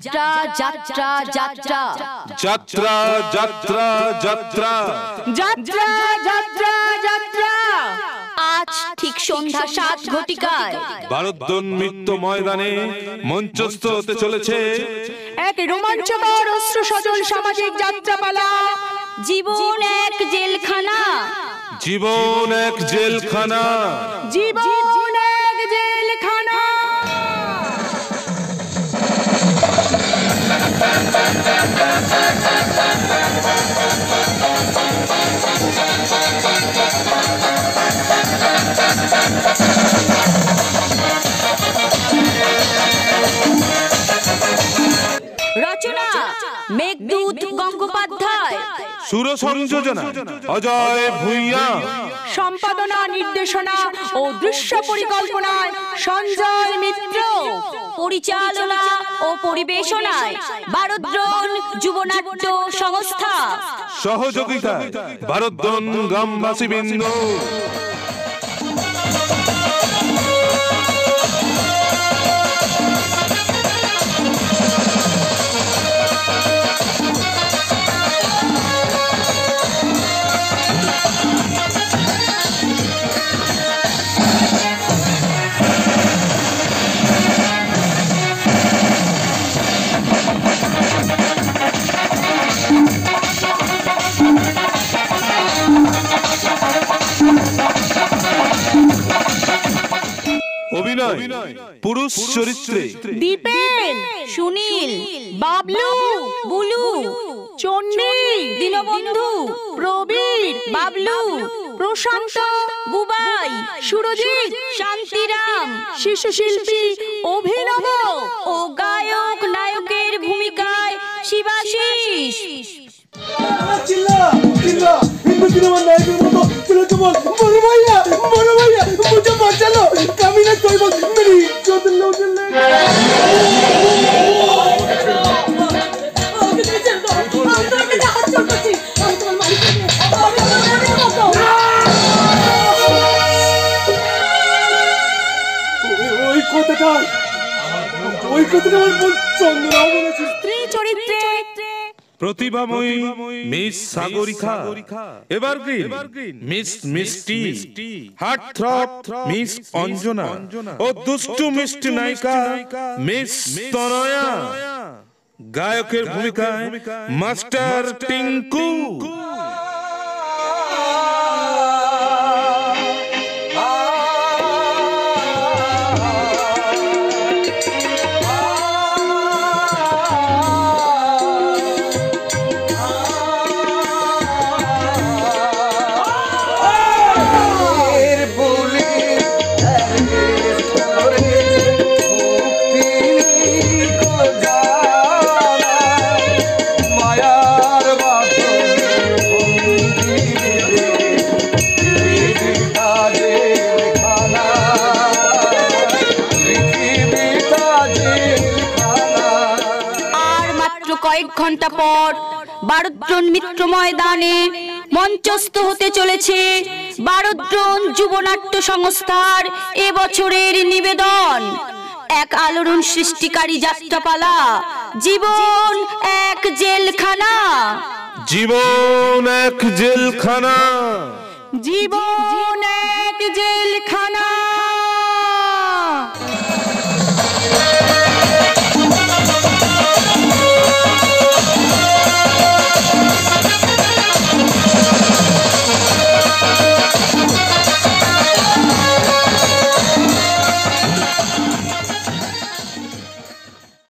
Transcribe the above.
যাত্রা যাত্রা যাত্রা যাত্রা যাত্রা যাত্রা যাত্রা যাত্রা যাত্রা আজ ঠিক সন্ধ্যা 7 ঘটিকায় ভারতদন নৃত্য ময়দানে মঞ্চস্থ হতে চলেছে এক রোমাঞ্চকর অশ্রু সজল সামাজিক যাত্রাপালা জীবন এক জেলখানা। জীবন এক জেলখানা। জীবন এক জেলখানা। রচনা মেঘদূত গঙ্গোপাধ্যায়, সুর সংযোজনা অজয় ভূঁইয়া, সম্পাদনা নির্দেশনা ও দৃশ্য পরিকল্পনায় সঞ্জয় মিত্র, পরিচালনা ও পরিবেশনায় ভারতদ্রোণ যুবনাট্য সংস্থা, সহযোগিতায় ভারতদন গ্রামবাসীবৃন্দ। অভিনয় পুরুষ চরিত্রে দীপেন, সুনীল, বাবলু, বুলু, চন্ডী, দীনবন্ধু, প্রবীর, বাবলু, প্রশান্ত, বুবাই, সুরজিৎ, শান্তিরাম, শিশু শিল্পী অভিনব ও গায়ক নায়কের ভূমিকায় শিবাশিস। স্ত্রী চরিত্রে প্রতিভাময়ী মিস সাগরিকা, এভারগ্রিন মিস মিষ্টি, হার্টথ্রব মিস অঞ্জনা ও দুষ্টু মিষ্টি নায়িকা মিস তনয়া। গায়কের ভূমিকায় মাস্টার টিঙ্কু। কয়েক ঘন্টা পর ভারতদ্রোণ মিত্র ময়দানে মঞ্চস্থ হতে চলেছে ভারতদ্রোণ যুবনাট্য সংস্থার এবছরের নিবেদন, এক আলোড়ন সৃষ্টিকারী যাত্রাপালা জীবন এক জেলখানা। জীবন এক জেলখানা। জীবন এক জেলখানা।